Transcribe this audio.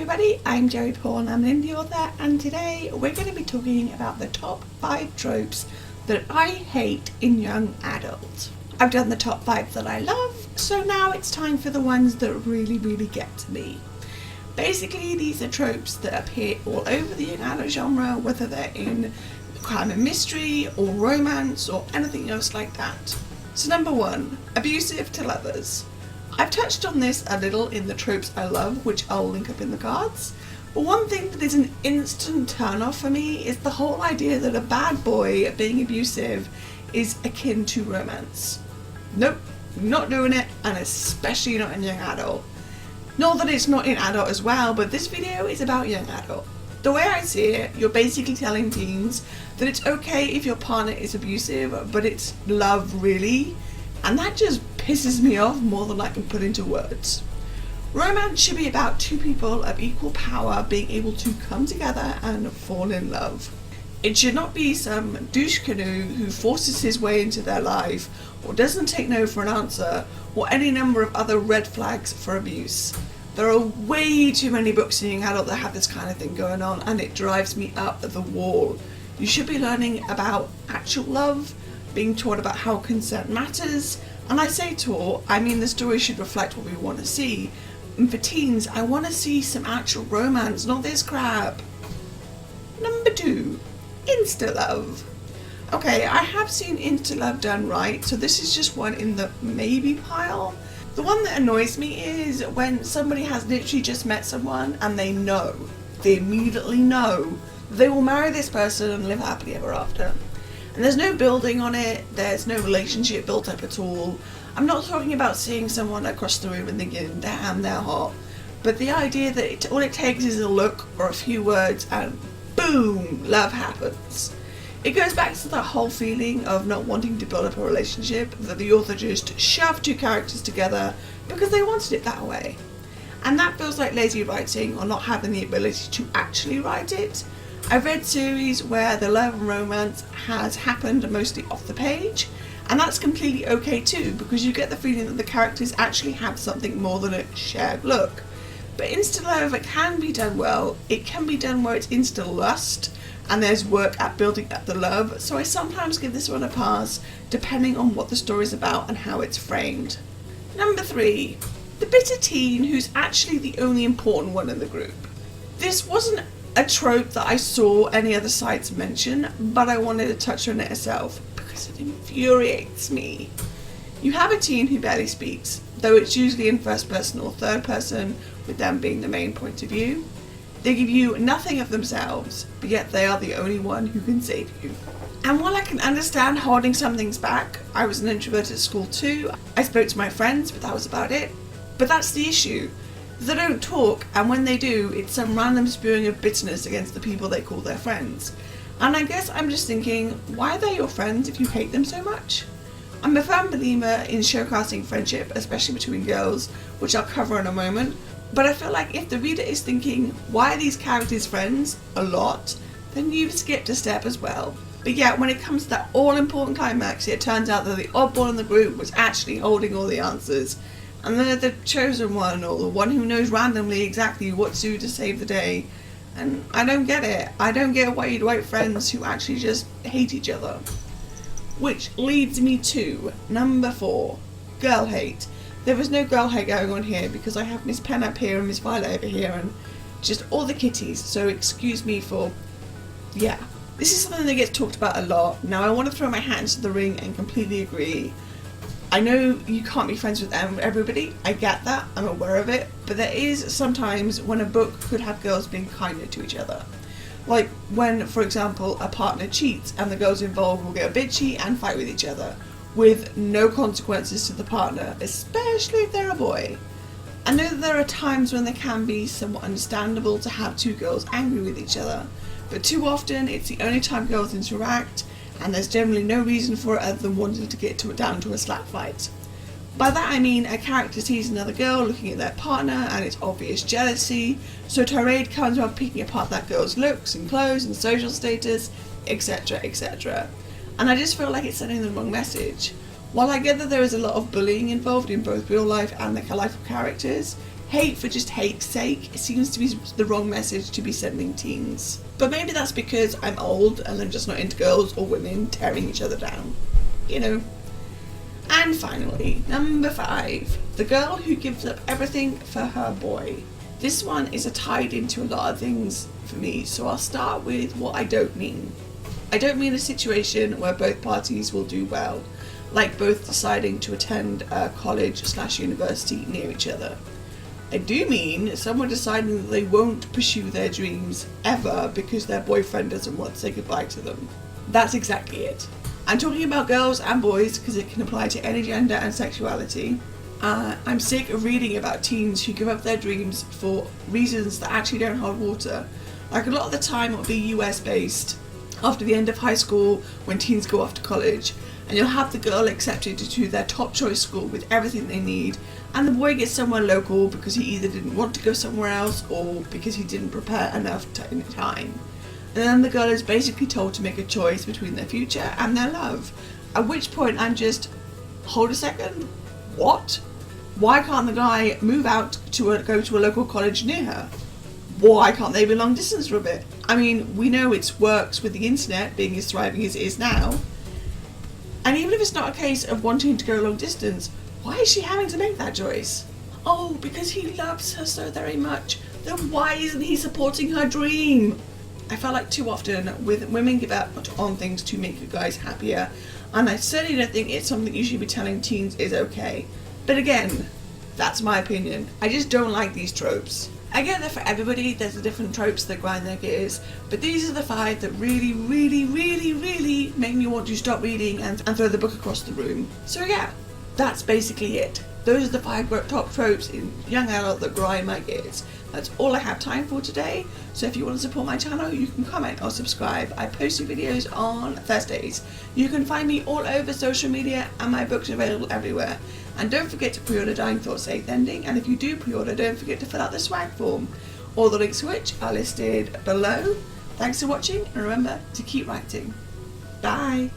everybody, I'm Joey Paul and I'm an indie author, and today we're going to be talking about the top 5 tropes that I hate in young adults. I've done the top 5 that I love, so now it's time for the ones that really get to me. Basically, these are tropes that appear all over the young adult genre, whether they're in crime and mystery or romance or anything else like that. So number 1, abusive to lovers. I've touched on this a little in the tropes I love, which I'll link up in the cards, but one thing that is an instant turn off for me is the whole idea that a bad boy being abusive is akin to romance. Nope, not doing it, and especially not in young adult. Not that it's not in adult as well, but this video is about young adult. The way I see it, you're basically telling teens that it's okay if your partner is abusive, but it's love really, and that just pisses me off more than I can put into words. Romance should be about two people of equal power being able to come together and fall in love. It should not be some douche canoe who forces his way into their life, or doesn't take no for an answer, or any number of other red flags for abuse. There are way too many books in young adult that have this kind of thing going on, and it drives me up the wall. You should be learning about actual love, being taught about how consent matters, and I say taught, I mean the story should reflect what we want to see. And for teens, I want to see some actual romance, not this crap. Number 2, insta-love. Okay, I have seen insta-love done right, so this is just one in the maybe pile. The one that annoys me is when somebody has literally just met someone and they immediately know they will marry this person and live happily ever after. And there's no building on it, there's no relationship built up at all. I'm not talking about seeing someone across the room and thinking, damn, they're hot. But the idea that all it takes is a look or a few words and boom, love happens. It goes back to that whole feeling of not wanting to build up a relationship, that the author just shoved two characters together because they wanted it that way. And that feels like lazy writing or not having the ability to actually write it. I've read series where the love and romance has happened mostly off the page, and that's completely okay too, because you get the feeling that the characters actually have something more than a shared look. But insta love can be done well. It can be done where it's insta lust, and there's work at building up the love, so I sometimes give this one a pass, depending on what the story's about and how it's framed. Number 3, the bitter teen who's actually the only important one in the group. This wasn't a trope that I saw any other sites mention, but I wanted to touch on it myself because it infuriates me. You have a teen who barely speaks, though it's usually in first person or third person, with them being the main point of view. They give you nothing of themselves, but yet they are the only one who can save you. And while I can understand holding some things back, I was an introvert at school too. I spoke to my friends, but that was about it. But that's the issue. They don't talk, and when they do, it's some random spewing of bitterness against the people they call their friends. And I guess I'm just thinking, why are they your friends if you hate them so much? I'm a firm believer in showcasing friendship, especially between girls, which I'll cover in a moment, but I feel like if the reader is thinking, why are these characters friends, a lot, then you've skipped a step as well. But yet, when it comes to that all-important climax, it turns out that the oddball in the group was actually holding all the answers, and they're the chosen one, or the one who knows randomly exactly what to do to save the day. And I don't get it. I don't get why you'd write friends who actually just hate each other. Which leads me to number 4, girl hate. There was no girl hate going on here because I have Miss Pen up here and Miss Violet over here and just all the kitties, so excuse me for, yeah. This is something that gets talked about a lot. Now I want to throw my hat into the ring and completely agree. I know you can't be friends with everybody, I get that, I'm aware of it, but there is sometimes when a book could have girls being kinder to each other. Like when, for example, a partner cheats and the girls involved will get bitchy and fight with each other, with no consequences to the partner, especially if they're a boy. I know that there are times when there can be somewhat understandable to have two girls angry with each other, but too often it's the only time girls interact, and there's generally no reason for it other than wanting to get down to a slap fight. By that I mean a character sees another girl looking at their partner and it's obvious jealousy, so tirade comes around picking apart that girl's looks and clothes and social status, etc, etc. And I just feel like it's sending the wrong message. While I get that there is a lot of bullying involved in both real life and the life of characters, hate for just hate's sake seems to be the wrong message to be sending teens. But maybe that's because I'm old and I'm just not into girls or women tearing each other down. You know. And finally, number 5. The girl who gives up everything for her boy. This one is tied into a lot of things for me, so I'll start with what I don't mean. I don't mean a situation where both parties will do well, like both deciding to attend a college/university near each other. I do mean someone deciding that they won't pursue their dreams ever because their boyfriend doesn't want to say goodbye to them. That's exactly it. I'm talking about girls and boys because it can apply to any gender and sexuality. I'm sick of reading about teens who give up their dreams for reasons that actually don't hold water. Like, a lot of the time it'll be US based after the end of high school when teens go off to college, and you'll have the girl accepted to their top choice school with everything they need, and the boy gets somewhere local because he either didn't want to go somewhere else or because he didn't prepare enough in time. And then the girl is basically told to make a choice between their future and their love. At which point I'm just, hold a second, what? Why can't the guy move out to go to a local college near her? Why can't they be long distance for a bit? I mean, we know it works with the internet being as thriving as it is now. And even if it's not a case of wanting to go long distance, why is she having to make that choice? Oh, because he loves her so very much. Then why isn't he supporting her dream? I felt like too often with women give up on things to make you guys happier, and I certainly don't think it's something you should be telling teens is okay. But again, that's my opinion. I just don't like these tropes. I get that for everybody there's the different tropes that grind their gears, but these are the 5 that really make me want to stop reading and throw the book across the room. So yeah, that's basically it. Those are the 5 top tropes in young adult that grind my gears. That's all I have time for today, so if you want to support my channel, you can comment or subscribe. I post new videos on Thursdays. You can find me all over social media, and my books are available everywhere. And don't forget to pre-order Dying Thoughts 8th Ending, and if you do pre-order, don't forget to fill out the swag form. All the links to which are listed below. Thanks for watching, and remember to keep writing. Bye!